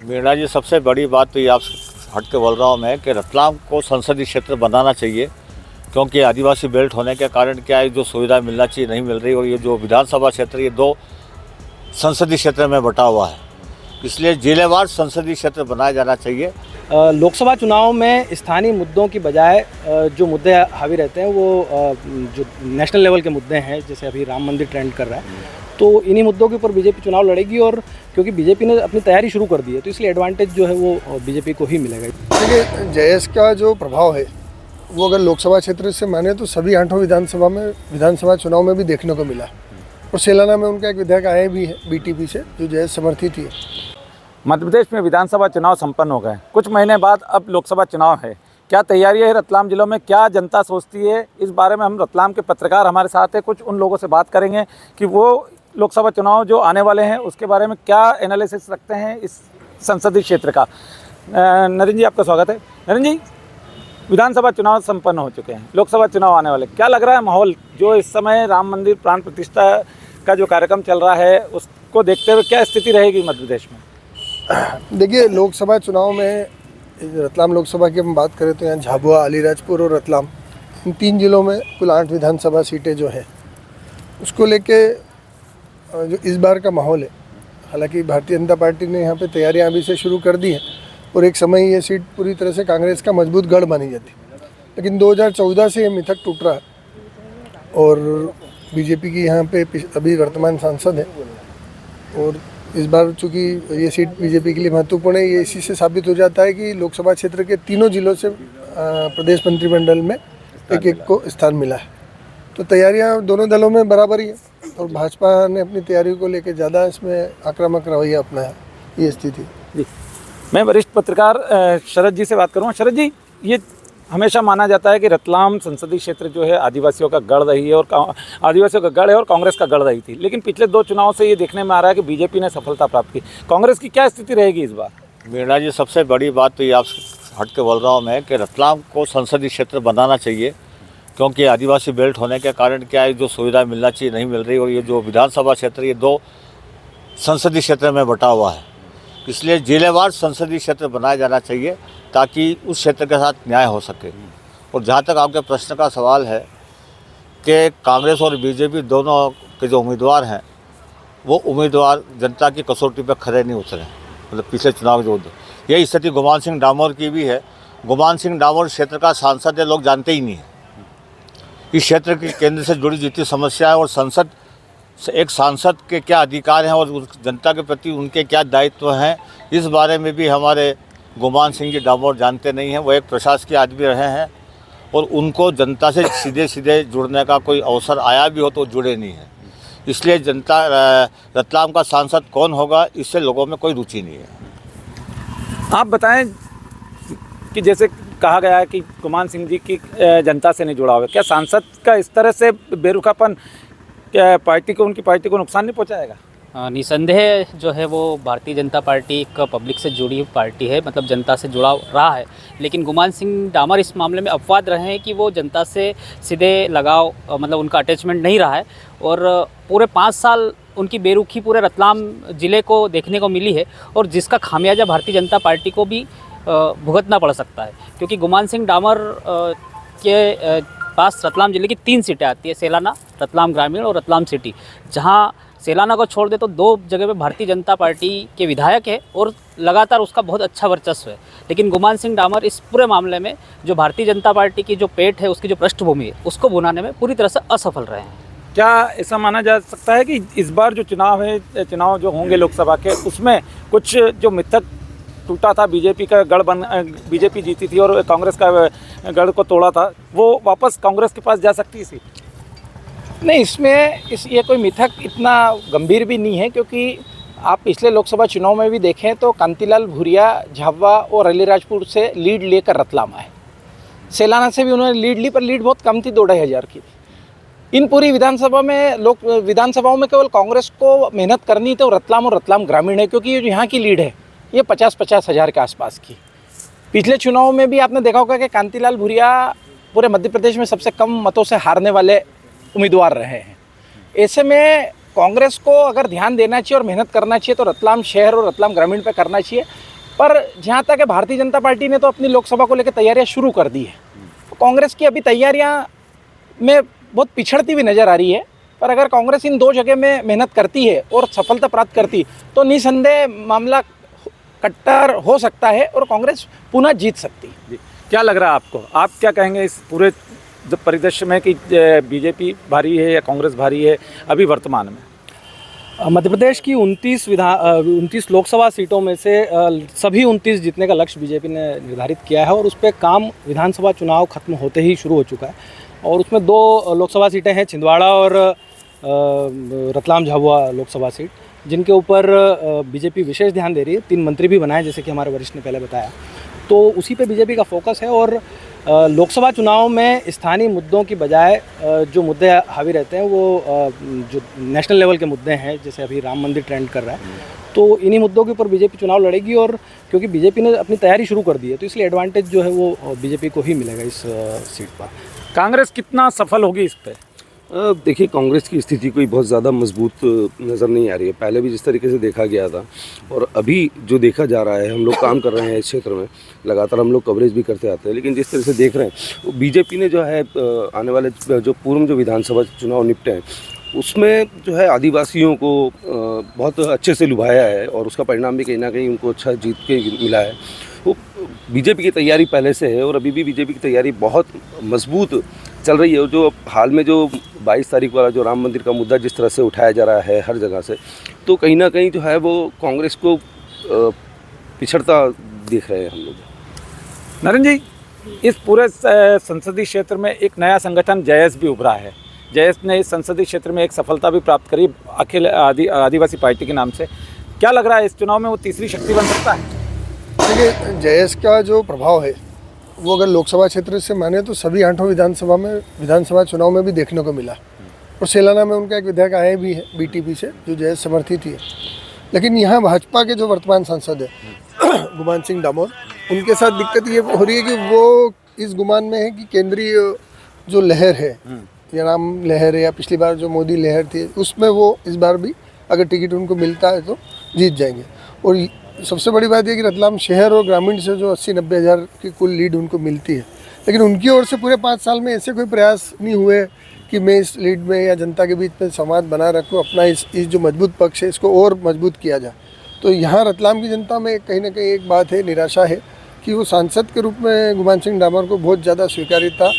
मीणा जी, सबसे बड़ी बात तो ये आपसे हट के बोल रहा हूँ मैं कि रतलाम को संसदीय क्षेत्र बनाना चाहिए, क्योंकि आदिवासी बेल्ट होने के कारण क्या है, जो सुविधा मिलना चाहिए नहीं मिल रही। और ये जो विधानसभा क्षेत्र ये 2 संसदीय क्षेत्र में बटा हुआ है, इसलिए जिलेवार संसदीय क्षेत्र बनाया जाना चाहिए। लोकसभा चुनाव में स्थानीय मुद्दों की बजाय जो मुद्दे हावी रहते हैं वो जो नेशनल लेवल के मुद्दे हैं, जैसे अभी राम मंदिर ट्रेंड कर रहा है, तो इन्हीं मुद्दों के ऊपर बीजेपी चुनाव लड़ेगी। और क्योंकि बीजेपी ने अपनी तैयारी शुरू कर दी है, तो इसलिए एडवांटेज जो है वो बीजेपी को ही मिलेगा। देखिए, जयेश का जो प्रभाव है वो अगर लोकसभा क्षेत्र से माने तो सभी 8 विधानसभा चुनाव में भी देखने को मिला। और सेलाना में उनका एक विधायक आया भी है बीटीपी से, जो जयेश समर्थित ही है। मध्य प्रदेश में विधानसभा चुनाव संपन्न हो गए, कुछ महीने बाद अब लोकसभा चुनाव है। क्या तैयारी है रतलाम जिलों में, क्या जनता सोचती है, इस बारे में हम रतलाम के पत्रकार हमारे साथ हैं, कुछ उन लोगों से बात करेंगे कि वो लोकसभा चुनाव जो आने वाले हैं उसके बारे में क्या एनालिसिस रखते हैं इस संसदीय क्षेत्र का। नरेंद्र जी, आपका स्वागत है। नरेंद्र जी, विधानसभा चुनाव संपन्न हो चुके हैं, लोकसभा चुनाव आने वाले, क्या लग रहा है माहौल जो इस समय राम मंदिर प्राण प्रतिष्ठा का जो कार्यक्रम चल रहा है उसको देखते हुए क्या स्थिति रहेगी मध्य प्रदेश में? देखिए, लोकसभा चुनाव में रतलाम लोकसभा की हम बात करें तो यहाँ झाबुआ, अलीराजपुर और रतलाम, इन 3 जिलों में कुल 8 विधानसभा सीटें जो है उसको लेके जो इस बार का माहौल है, हालांकि भारतीय जनता पार्टी ने यहाँ पे तैयारियाँ अभी से शुरू कर दी हैं और एक समय ये सीट पूरी तरह से कांग्रेस का मजबूत गढ़ मानी जाती, लेकिन 2014 से ये मिथक टूट रहा है। और बीजेपी की यहाँ पे अभी वर्तमान सांसद है, और इस बार चूँकि ये सीट बीजेपी के लिए महत्वपूर्ण है, ये इसी से साबित हो जाता है कि लोकसभा क्षेत्र के 3 जिलों से प्रदेश मंत्रिमंडल में एक को स्थान मिला है। तो तैयारियां दोनों दलों में बराबर ही है, और भाजपा ने अपनी तैयारी को लेकर ज़्यादा इसमें आक्रामक रवैया अपनाया, ये स्थिति। जी, मैं वरिष्ठ पत्रकार शरद जी से बात करूँगा। शरद जी, ये हमेशा माना जाता है कि रतलाम संसदीय क्षेत्र जो है आदिवासियों का गढ़ रही है, और आदिवासियों का गढ़ है और कांग्रेस का गढ़ रही थी, लेकिन पिछले 2 चुनाव से ये देखने में आ रहा है कि बीजेपी ने सफलता प्राप्त की। कांग्रेस की क्या स्थिति रहेगी इस बार? मीणा जी, सबसे बड़ी बात तो ये आपसे हट के बोल रहा हूँ मैं कि रतलाम को संसदीय क्षेत्र बनाना चाहिए, क्योंकि आदिवासी बेल्ट होने के कारण क्या है, जो सुविधा मिलना चाहिए नहीं मिल रही। और ये जो विधानसभा क्षेत्र ये 2 संसदीय क्षेत्र में बटा हुआ है, इसलिए जिलेवार संसदीय क्षेत्र बनाया जाना चाहिए ताकि उस क्षेत्र के साथ न्याय हो सके। और जहाँ तक आपके प्रश्न का सवाल है कि कांग्रेस और बीजेपी दोनों के जो उम्मीदवार हैं वो उम्मीदवार जनता की कसौटी पर खरे नहीं उतरे, मतलब पिछले चुनाव जो यही स्थिति गुमान सिंह डामोर की भी है। गुमान सिंह डामोर क्षेत्र का सांसद है, लोग जानते ही नहीं हैं इस क्षेत्र की केंद्र से जुड़ी जितनी समस्या है, और संसद एक सांसद के क्या अधिकार हैं और उस जनता के प्रति उनके क्या दायित्व हैं, इस बारे में भी हमारे गुमान सिंह जी डामोर जानते नहीं हैं। वो एक प्रशासकीय आदमी रहे हैं और उनको जनता से सीधे सीधे जुड़ने का कोई अवसर आया भी हो तो जुड़े नहीं हैं। इसलिए जनता रतलाम का सांसद कौन होगा इससे लोगों में कोई रुचि नहीं है। आप बताएं कि जैसे कहा गया है कि गुमान सिंह जी की जनता से नहीं जुड़ा हुआ, क्या सांसद का इस तरह से बेरुखापन क्या उनकी पार्टी को नुकसान नहीं पहुंचाएगा? निसंदेह जो है वो भारतीय जनता पार्टी एक पब्लिक से जुड़ी पार्टी है, मतलब जनता से जुड़ा रहा है। लेकिन गुमान सिंह डामर इस मामले में अपवाद रहे हैं कि वो जनता से सीधे लगाव, मतलब उनका अटैचमेंट नहीं रहा है, और पूरे 5 साल उनकी बेरुखी पूरे रतलाम ज़िले को देखने को मिली है, और जिसका खामियाजा भारतीय जनता पार्टी को भी भुगतना पड़ सकता है। क्योंकि गुमान सिंह डामर के पास रतलाम ज़िले की 3 सीटें आती है, सेलाना, रतलाम ग्रामीण और रतलाम सिटी। जहां सेलाना को छोड़ दे तो 2 जगह पे भारतीय जनता पार्टी के विधायक है और लगातार उसका बहुत अच्छा वर्चस्व है। लेकिन गुमान सिंह डामर इस पूरे मामले में जो भारतीय जनता पार्टी की जो पेट है, उसकी जो पृष्ठभूमि है, उसको भुनाने में पूरी तरह से असफल रहे हैं। क्या ऐसा माना जा सकता है कि इस बार जो चुनाव जो होंगे लोकसभा के, उसमें कुछ जो मिथक टूटा था, बीजेपी का गढ़ बीजेपी जीती थी और कांग्रेस का गढ़ को तोड़ा था, वो वापस कांग्रेस के पास जा सकती है? नहीं, इसमें ये कोई मिथक इतना गंभीर भी नहीं है, क्योंकि आप पिछले लोकसभा चुनाव में भी देखें तो कांतिलाल भूरिया झाबुआ और अलीराजपुर से लीड लेकर रतलाम आए। सेलाना से भी उन्होंने लीड ली, पर लीड बहुत कम थी, 2-2.5 हज़ार की थी। इन पूरी विधानसभाओं में केवल कांग्रेस को मेहनत करनी थी, और रतलाम ग्रामीण है, क्योंकि ये जो यहाँ की लीड है ये 50-50 हज़ार के आसपास की। पिछले चुनाव में भी आपने देखा होगा कि कांतिलाल भूरिया पूरे मध्य प्रदेश में सबसे कम मतों से हारने वाले उम्मीदवार रहे हैं। ऐसे में कांग्रेस को अगर ध्यान देना चाहिए और मेहनत करना चाहिए तो रतलाम शहर और रतलाम ग्रामीण पे करना चाहिए। पर जहाँ तक है भारतीय जनता पार्टी ने तो अपनी लोकसभा को लेकर तैयारियां शुरू कर दी है। तो कांग्रेस की अभी तैयारियां में बहुत पिछड़ती हुई नज़र आ रही है, पर अगर कांग्रेस इन 2 जगह में मेहनत करती है और सफलता प्राप्त करती तो निसंदेह मामला कट्टर हो सकता है और कांग्रेस पुनः जीत सकती है। जी, क्या लग रहा है आपको? आप क्या कहेंगे इस पूरे जो परिदृश्य में कि बीजेपी भारी है या कांग्रेस भारी है अभी वर्तमान में? मध्य प्रदेश की 29 लोकसभा सीटों में से सभी 29 जीतने का लक्ष्य बीजेपी ने निर्धारित किया है और उस पर काम विधानसभा चुनाव खत्म होते ही शुरू हो चुका है। और उसमें 2 लोकसभा सीटें हैं, छिंदवाड़ा और रतलाम झाबुआ लोकसभा सीट, जिनके ऊपर बीजेपी विशेष ध्यान दे रही है। 3 मंत्री भी बनाए, जैसे कि हमारे वरिष्ठ ने पहले बताया, तो उसी पे बीजेपी का फोकस है। और लोकसभा चुनाव में स्थानीय मुद्दों की बजाय जो मुद्दे हावी रहते हैं वो जो नेशनल लेवल के मुद्दे हैं, जैसे अभी राम मंदिर ट्रेंड कर रहा है, तो इन्हीं मुद्दों के ऊपर बीजेपी चुनाव लड़ेगी। और क्योंकि बीजेपी ने अपनी तैयारी शुरू कर दी है तो इसलिए एडवांटेज जो है वो बीजेपी को ही मिलेगा इस सीट पर। कांग्रेस कितना सफल होगी इस पे? देखिए, कांग्रेस की स्थिति कोई बहुत ज़्यादा मजबूत नज़र नहीं आ रही है। पहले भी जिस तरीके से देखा गया था और अभी जो देखा जा रहा है, हम लोग काम कर रहे हैं इस क्षेत्र में, लगातार हम लोग कवरेज भी करते आते हैं, लेकिन जिस तरह से देख रहे हैं बीजेपी ने जो है आने वाले जो पूर्व जो विधानसभा चुनाव निपटे हैं उसमें जो है आदिवासियों को बहुत अच्छे से लुभाया है और उसका परिणाम भी कहीं ना कहीं उनको अच्छा जीत के मिला है। वो बीजेपी की तैयारी पहले से है और अभी भी बीजेपी की तैयारी बहुत मजबूत चल रही है। जो हाल में जो 22 तारीख वाला जो राम मंदिर का मुद्दा जिस तरह से उठाया जा रहा है हर जगह से, तो कहीं ना कहीं जो है वो कांग्रेस को पिछड़ता देख रहे हैं हम लोग। नरेंद्र जी, इस पूरे संसदीय क्षेत्र में एक नया संगठन जयस भी उभरा है। जयस ने इस संसदीय क्षेत्र में एक सफलता भी प्राप्त करी अखिल आदिवासी पार्टी के नाम से। क्या लग रहा है इस चुनाव में वो तीसरी शक्ति बन सकता है? देखिए, जयस का जो प्रभाव है वो अगर लोकसभा क्षेत्र से माने तो सभी 8 विधानसभा चुनाव में भी देखने को मिला। और सेलाना में उनका एक विधायक आए भी है बीटीपी से, जो जयस समर्थित ही है। लेकिन यहाँ भाजपा के जो वर्तमान सांसद है गुमान सिंह डामोर, उनके साथ दिक्कत ये हो रही है कि वो इस गुमान में है कि केंद्रीय जो लहर है, या राम लहर है या पिछली बार जो मोदी लहर थी, उसमें वो इस बार भी अगर टिकट उनको मिलता है तो जीत जाएंगे। और सबसे बड़ी बात यह कि रतलाम शहर और ग्रामीण से जो 80-90 हज़ार की कुल लीड उनको मिलती है, लेकिन उनकी ओर से पूरे 5 साल में ऐसे कोई प्रयास नहीं हुए कि मैं इस लीड में या जनता के बीच में संवाद बनाए रखूँ, अपना इस जो मजबूत पक्ष है इसको और मजबूत किया जाए। तो यहाँ रतलाम की जनता में कहीं ना कहीं एक बात है, निराशा है कि वो सांसद के रूप में गुमान सिंह डामोर को बहुत ज़्यादा स्वीकार्यता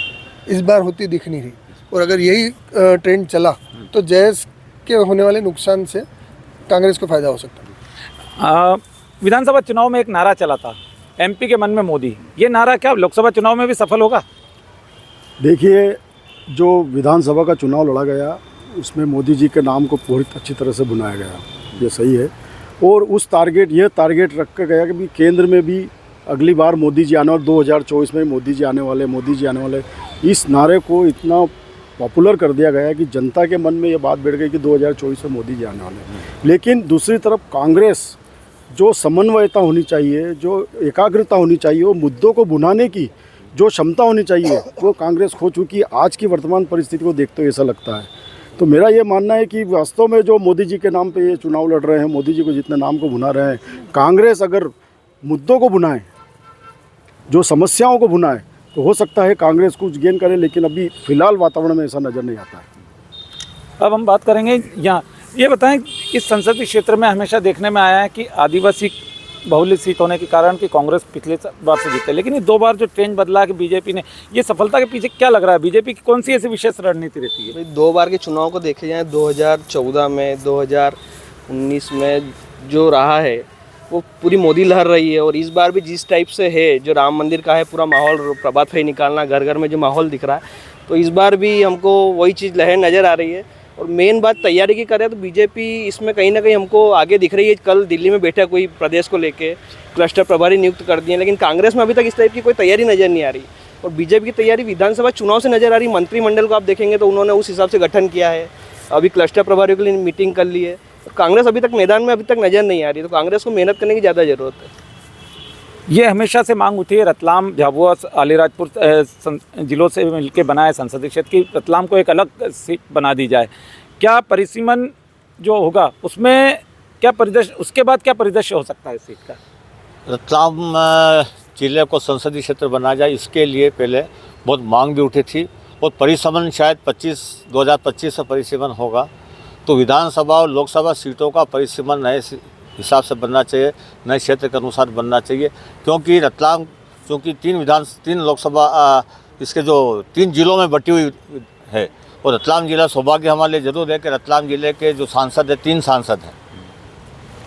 इस बार होती दिख नहीं रही। और अगर यही ट्रेंड चला तो जयस के होने वाले नुकसान से कांग्रेस को फ़ायदा हो सकता है। विधानसभा चुनाव में एक नारा चला था, एमपी के मन में मोदी। ये नारा क्या लोकसभा चुनाव में भी सफल होगा? देखिए, जो विधानसभा का चुनाव लड़ा गया उसमें मोदी जी के नाम को बहुत अच्छी तरह से बुनाया गया, ये सही है। और उस ये टारगेट रख के गया कि केंद्र में भी अगली बार मोदी जी आने वाले, 2024 में मोदी जी आने वाले, इस नारे को इतना पॉपुलर कर दिया गया कि जनता के मन में ये बात बैठ गई कि 2024 में मोदी जी आने वाले हैं। लेकिन दूसरी तरफ कांग्रेस जो समन्वयता होनी चाहिए, जो एकाग्रता होनी चाहिए, वो मुद्दों को भुनाने की जो क्षमता होनी चाहिए वो कांग्रेस खो चुकी है। आज की वर्तमान परिस्थिति को देखते हुए ऐसा लगता है। तो मेरा ये मानना है कि वास्तव में जो मोदी जी के नाम पे ये चुनाव लड़ रहे हैं, मोदी जी को जितने नाम को भुना रहे हैं, कांग्रेस अगर मुद्दों को भुनाए, जो समस्याओं को भुनाए, तो हो सकता है कांग्रेस कुछ गेन करे। लेकिन अभी फिलहाल वातावरण में ऐसा नज़र नहीं आता है। अब हम बात करेंगे यहाँ, ये बताएं, इस संसदीय क्षेत्र में हमेशा देखने में आया है कि आदिवासी बहुल्य सीट होने के कारण कि कांग्रेस पिछले बार से जीते, लेकिन ये 2 बार जो ट्रेंड बदला कि बीजेपी ने, ये सफलता के पीछे क्या लग रहा है? बीजेपी की कौन सी ऐसी विशेष रणनीति रहती है? 2 बार के चुनाव को देखे जाए, 2014 में, 2019 में जो रहा है वो पूरी मोदी लहर रही है। और इस बार भी जिस टाइप से है, जो राम मंदिर का है पूरा माहौल, प्रभात फेरी निकालना, घर घर में जो माहौल दिख रहा है, तो इस बार भी हमको वही चीज़ लहर नज़र आ रही है। और मेन बात तैयारी की करें तो बीजेपी इसमें कहीं ना कहीं हमको आगे दिख रही है। कल दिल्ली में बैठा कोई प्रदेश को लेके क्लस्टर प्रभारी नियुक्त कर दिए, लेकिन कांग्रेस में अभी तक इस टाइप की कोई तैयारी नज़र नहीं आ रही। और बीजेपी की तैयारी विधानसभा चुनाव से नज़र आ रही। मंत्रिमंडल को आप देखेंगे तो उन्होंने उस हिसाब से गठन किया है, अभी क्लस्टर प्रभारियों के लिए मीटिंग कर ली है। कांग्रेस अभी तक मैदान में अभी तक नज़र नहीं आ रही, तो कांग्रेस को मेहनत करने की ज़्यादा ज़रूरत है। ये हमेशा से मांग उठी है, रतलाम, झाबुआ, अलीराजपुर जिलों से मिलकर बनाए संसदीय क्षेत्र की रतलाम को एक अलग सीट बना दी जाए। क्या परिसीमन जो होगा उसमें क्या परिदृश्य, उसके बाद क्या परिदृश्य हो सकता है इस सीट का? रतलाम जिले को संसदीय क्षेत्र बनाया जाए, इसके लिए पहले बहुत मांग भी उठी थी और परिसीमन शायद 2025 से परिसीमन होगा। तो विधानसभा और लोकसभा सीटों का परिसीमन नए हिसाब से बनना चाहिए, नए क्षेत्र के अनुसार बनना चाहिए, क्योंकि रतलाम चूँकि तीन लोकसभा इसके जो 3 जिलों में बटी हुई है और रतलाम जिला सौभाग्य हमारे लिए जरूर है कि रतलाम जिले के जो सांसद है 3 सांसद हैं,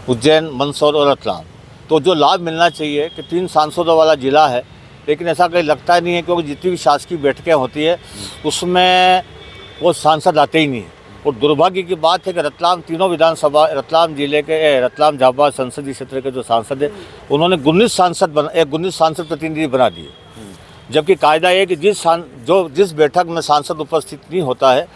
उज्जैन, मंदसौर और रतलाम। तो जो लाभ मिलना चाहिए कि 3 सांसदों वाला जिला है, लेकिन ऐसा कहीं लगता नहीं है, क्योंकि जितनी भी शासकीय बैठकें होती है उसमें वो सांसद आते ही नहीं है। और दुर्भाग्य की बात है कि रतलाम तीनों विधानसभा रतलाम जिले के रतलाम झाबुआ संसदीय क्षेत्र के जो सांसद है उन्होंने 19 सांसद प्रतिनिधि बना दिए, जबकि कायदा है कि जिस बैठक में सांसद उपस्थित नहीं होता है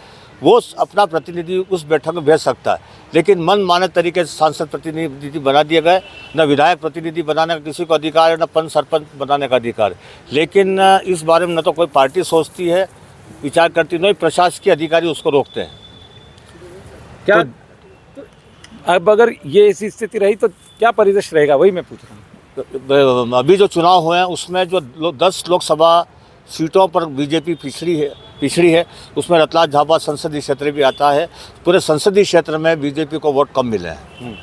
वो अपना प्रतिनिधि उस बैठक में भेज सकता है, लेकिन मन माने तरीके से सांसद प्रतिनिधि बना दिए गए। न विधायक प्रतिनिधि बनाने का किसी को अधिकार है, न पंच सरपंच बनाने का अधिकार है। लेकिन इस बारे में न तो कोई पार्टी सोचती है, विचार करती, न ही प्रशासकीय अधिकारी उसको रोकते हैं। क्या अब अगर ये ऐसी स्थिति रही तो क्या परिदृश्य रहेगा, वही मैं पूछ रहा हूँ। अभी जो चुनाव हुए हैं उसमें जो 10 लोकसभा सीटों पर बीजेपी पिछड़ी है, उसमें रतलाम झाबुआ संसदीय क्षेत्र भी आता है। पूरे संसदीय क्षेत्र में बीजेपी को वोट कम मिले हैं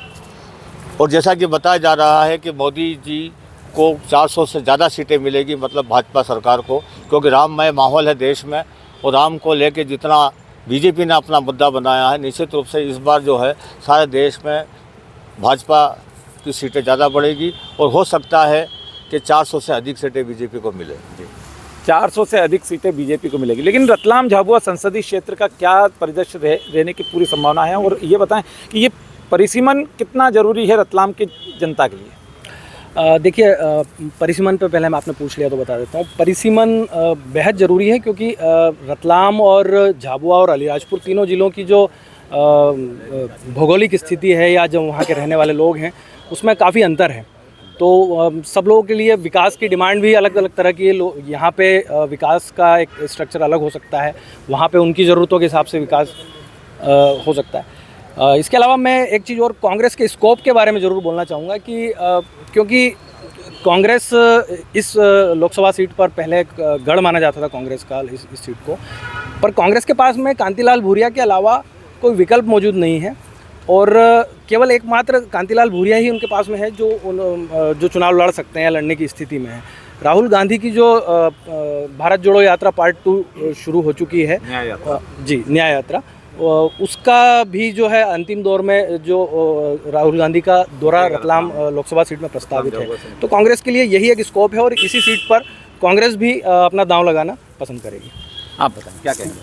और जैसा कि बताया जा रहा है कि मोदी जी को 400 से ज़्यादा सीटें मिलेगी, मतलब भाजपा सरकार को, क्योंकि राममय माहौल है देश में और राम को लेके जितना बीजेपी ने अपना मुद्दा बनाया है, निश्चित रूप से इस बार जो है सारे देश में भाजपा की सीटें ज़्यादा बढ़ेगी और हो सकता है कि 400 से अधिक सीटें बीजेपी को मिले। 400 से अधिक सीटें बीजेपी को मिलेगी, लेकिन रतलाम झाबुआ संसदीय क्षेत्र का क्या परिदृश्य रहने की पूरी संभावना है? और ये बताएं कि ये परिसीमन कितना ज़रूरी है रतलाम की जनता के लिए? देखिए, परिसीमन पे पहले मैं आपने पूछ लिया तो बता देता हूँ। परिसीमन बेहद ज़रूरी है क्योंकि रतलाम और झाबुआ और अलीराजपुर तीनों ज़िलों की जो भौगोलिक स्थिति है या जो वहाँ के रहने वाले लोग हैं उसमें काफ़ी अंतर है। तो सब लोगों के लिए विकास की डिमांड भी अलग अलग तरह की है। यहाँ पे विकास का एक स्ट्रक्चर अलग हो सकता है, वहाँ पे उनकी ज़रूरतों के हिसाब से विकास हो सकता है। इसके अलावा मैं एक चीज़ और कांग्रेस के स्कोप के बारे में ज़रूर बोलना चाहूँगा कि क्योंकि कांग्रेस इस लोकसभा सीट पर पहले गढ़ माना जाता था कांग्रेस का इस सीट को, पर कांग्रेस के पास में कांतिलाल भूरिया के अलावा कोई विकल्प मौजूद नहीं है और केवल एकमात्र कांतिलाल भूरिया ही उनके पास में है जो चुनाव लड़ सकते हैं, लड़ने की स्थिति में है। राहुल गांधी की जो भारत जोड़ो यात्रा पार्ट 2 शुरू हो चुकी है, न्याय यात्रा, उसका भी जो है अंतिम दौर में जो राहुल गांधी का दौरा रतलाम लोकसभा सीट में प्रस्तावित है। तो कांग्रेस के लिए यही एक स्कोप है और इसी सीट पर कांग्रेस भी अपना दांव लगाना पसंद करेगी। आप बताएं क्या कहेंगे?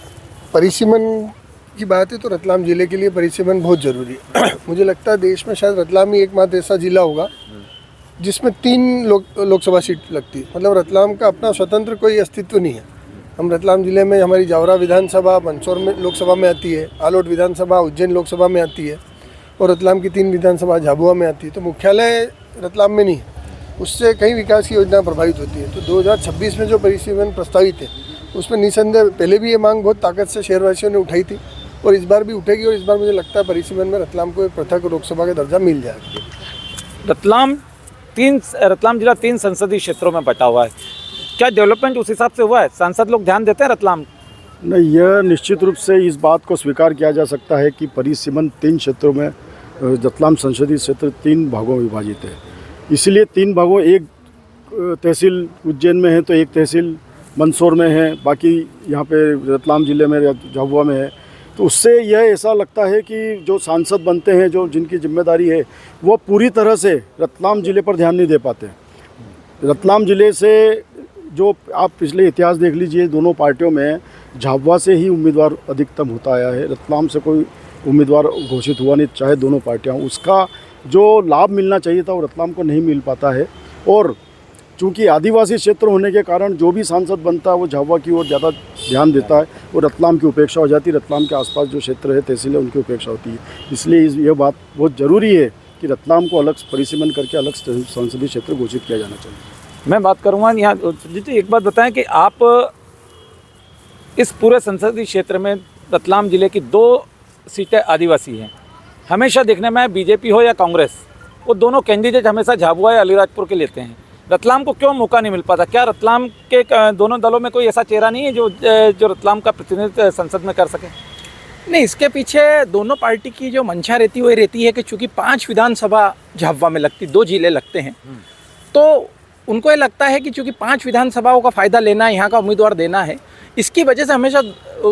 परिसीमन की बात है तो रतलाम ज़िले के लिए परिसीमन बहुत ज़रूरी है। मुझे लगता है देश में शायद रतलाम ही एकमात्र ऐसा ज़िला होगा जिसमें 3 लोकसभा सीट लगती है। मतलब रतलाम का अपना स्वतंत्र कोई अस्तित्व नहीं है। हम रतलाम ज़िले में हमारी जावरा विधानसभा मंदसौर में लोकसभा में आती है, आलोट विधानसभा उज्जैन लोकसभा में आती है और रतलाम की 3 विधानसभा झाबुआ में आती है। तो मुख्यालय रतलाम में नहीं है, उससे कई विकास की योजना प्रभावित होती है। तो 2026 में जो परिसीमन प्रस्तावित है उसमें निसंदेह पहले भी ये मांग बहुत ताकत से शहरवासियों ने उठाई थी और इस बार भी उठेगी और इस बार मुझे लगता है परिसीमन में रतलाम को एक पृथक लोकसभा का दर्जा मिल जाएगा। रतलाम जिला 3 संसदीय क्षेत्रों में बटा हुआ है, क्या डेवलपमेंट उस हिसाब से हुआ है? सांसद लोग ध्यान देते हैं रतलाम? नहीं, यह निश्चित रूप से इस बात को स्वीकार किया जा सकता है कि परिसीमन 3 क्षेत्रों में, रतलाम संसदीय क्षेत्र 3 भागों में विभाजित है। इसलिए 3 भागों, एक तहसील उज्जैन में है तो एक तहसील मंदसौर में है, बाकी यहाँ पे रतलाम ज़िले में झाबुआ में है। तो उससे यह ऐसा लगता है कि जो सांसद बनते हैं, जो जिनकी जिम्मेदारी है, वो पूरी तरह से रतलाम ज़िले पर ध्यान नहीं दे पाते। रतलाम ज़िले से जो आप पिछले इतिहास देख लीजिए, दोनों पार्टियों में झाबुआ से ही उम्मीदवार अधिकतम होता आया है, रतलाम से कोई उम्मीदवार घोषित हुआ नहीं, चाहे दोनों पार्टियाँ। उसका जो लाभ मिलना चाहिए था वो रतलाम को नहीं मिल पाता है और चूँकि आदिवासी क्षेत्र होने के कारण जो भी सांसद बनता है वो झाबुआ की ओर ज़्यादा ध्यान देता है और रतलाम की उपेक्षा हो जाती है। रतलाम के आसपास जो क्षेत्र है, तहसील है, उनकी उपेक्षा होती है। इसलिए यह बात बहुत ज़रूरी है कि रतलाम को अलग परिसीमन करके अलग संसदीय क्षेत्र घोषित किया जाना चाहिए। मैं बात करूँगा यहाँ जी, एक बात बताएं कि आप इस पूरे संसदीय क्षेत्र में रतलाम जिले की 2 सीटें आदिवासी हैं। हमेशा देखने में बीजेपी हो या कांग्रेस, वो दोनों कैंडिडेट हमेशा झाबुआ या अलीराजपुर के लेते हैं। रतलाम को क्यों मौका नहीं मिल पाता? क्या रतलाम के दोनों दलों में कोई ऐसा चेहरा नहीं है जो रतलाम का प्रतिनिधित्व संसद में कर सके? नहीं, इसके पीछे दोनों पार्टी की जो मंशा रहती है वही रहती है कि चूंकि 5 विधानसभा झाबुआ में लगती, 2 जिले लगते हैं, तो उनको ये लगता है कि चूंकि 5 विधानसभाओं का फ़ायदा लेना है, यहाँ का उम्मीदवार देना है, इसकी वजह से हमेशा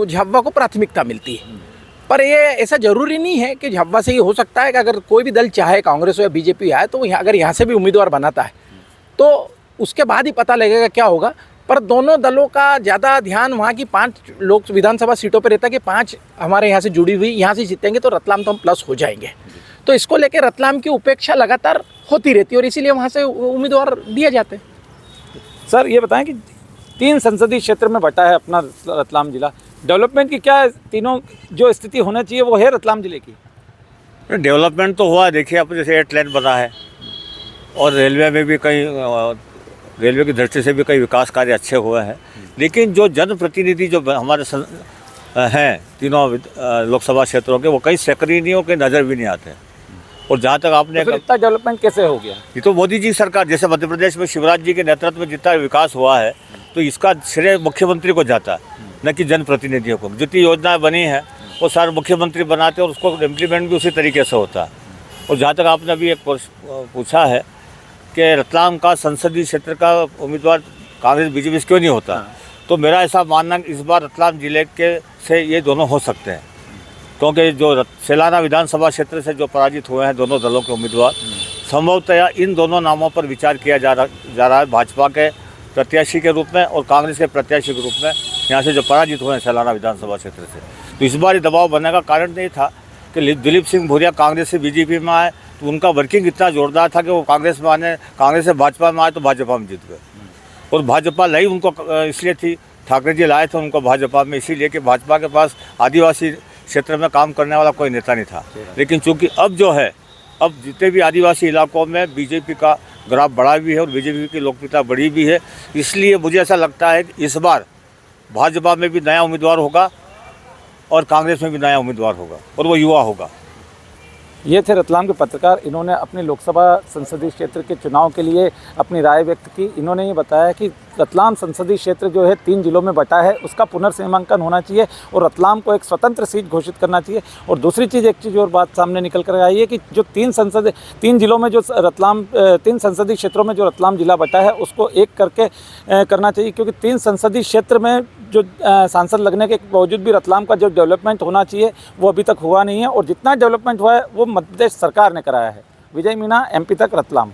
झाबुआ को प्राथमिकता मिलती है। पर ये ऐसा ज़रूरी नहीं है कि झाबुआ से ही हो सकता है कि अगर कोई भी दल चाहे, कांग्रेस हो या बीजेपी आए, तो अगर यहाँ से भी उम्मीदवार बनाता है तो उसके बाद ही पता लगेगा क्या होगा। पर दोनों दलों का ज़्यादा ध्यान वहाँ की 5 लोक विधानसभा सीटों पर रहता है कि 5 हमारे यहाँ से जुड़ी हुई, यहाँ से जीतेंगे तो रतलाम तो हम प्लस हो जाएंगे। तो इसको लेकर रतलाम की उपेक्षा लगातार होती रहती है और इसीलिए वहाँ से उम्मीदवार दिए जाते हैं। सर ये बताएं कि 3 संसदीय क्षेत्र में बटा है अपना रतलाम जिला, डेवलपमेंट की क्या तीनों जो स्थिति होना चाहिए वो है रतलाम जिले की? डेवलपमेंट तो हुआ है, देखिए आप, जैसे 8 लेन बना है और रेलवे में भी कई रेलवे की दृष्टि से भी कई विकास कार्य अच्छे हुए हैं। लेकिन जो जनप्रतिनिधि जो हमारे हैं तीनों लोकसभा क्षेत्रों के, वो कई सक्रिय नहीं हो के नज़र भी नहीं आते। और जहाँ तक आपने तो इतना डेवलपमेंट कैसे हो गया? ये तो मोदी जी सरकार, जैसे मध्य प्रदेश में शिवराज जी के नेतृत्व में जितना विकास हुआ है, तो इसका श्रेय मुख्यमंत्री को जाता है, न कि जनप्रतिनिधियों को। जितनी योजनाएं बनी हैं वो सारे मुख्यमंत्री बनाते हैं और उसको इम्प्लीमेंट भी उसी तरीके से होता है। और जहाँ तक आपने अभी एक पूछा है कि रतलाम का संसदीय क्षेत्र का उम्मीदवार कांग्रेस बीजेपी से क्यों नहीं होता, तो मेरा ऐसा मानना इस बार रतलाम जिले के से ये दोनों हो सकते हैं, क्योंकि जो सेलाना विधानसभा क्षेत्र से जो पराजित हुए हैं दोनों दलों के उम्मीदवार, संभवतः इन दोनों नामों पर विचार किया जा रहा है, भाजपा के प्रत्याशी के रूप में और कांग्रेस के प्रत्याशी के रूप में, यहाँ से जो पराजित हुए हैं सेलाना विधानसभा क्षेत्र से। तो इस बार ये दबाव बनने का कारण नहीं था कि दिलीप सिंह भूरिया कांग्रेस से बीजेपी में आए, तो उनका वर्किंग इतना जोरदार था कि वो कांग्रेस में आने, कांग्रेस से भाजपा में आए तो भाजपा में जीत गए। और भाजपा लाई उनको इसलिए थी, ठाकरे जी लाए थे उनको भाजपा में इसीलिए कि भाजपा के पास आदिवासी क्षेत्र में काम करने वाला कोई नेता नहीं था। लेकिन चूंकि अब जो है, अब जितने भी आदिवासी इलाकों में बीजेपी का ग्राफ बढ़ा भी है और बीजेपी की लोकप्रियता बढ़ी भी है, इसलिए मुझे ऐसा लगता है कि इस बार भाजपा में भी नया उम्मीदवार होगा और कांग्रेस में भी नया उम्मीदवार होगा और वो युवा होगा। ये थे रतलाम के पत्रकार, इन्होंने अपने लोकसभा संसदीय क्षेत्र के चुनाव के लिए अपनी राय व्यक्त की। इन्होंने ये बताया कि रतलाम संसदीय क्षेत्र जो है 3 जिलों में बटा है, उसका पुनर्सीमांकन होना चाहिए और रतलाम को एक स्वतंत्र सीट घोषित करना चाहिए। और दूसरी चीज़, एक चीज़ और बात सामने निकल कर आई है कि जो 3 जिलों में जो रतलाम 3 संसदीय क्षेत्रों में जो रतलाम जिला बटा है उसको एक करके करना चाहिए, क्योंकि 3 संसदीय क्षेत्र में जो सांसद लगने के बावजूद भी रतलाम का जो डेवलपमेंट होना चाहिए वो अभी तक हुआ नहीं है और जितना डेवलपमेंट हुआ है वो मध्य प्रदेश सरकार ने कराया है। विजय मीना, MP तक, रतलाम।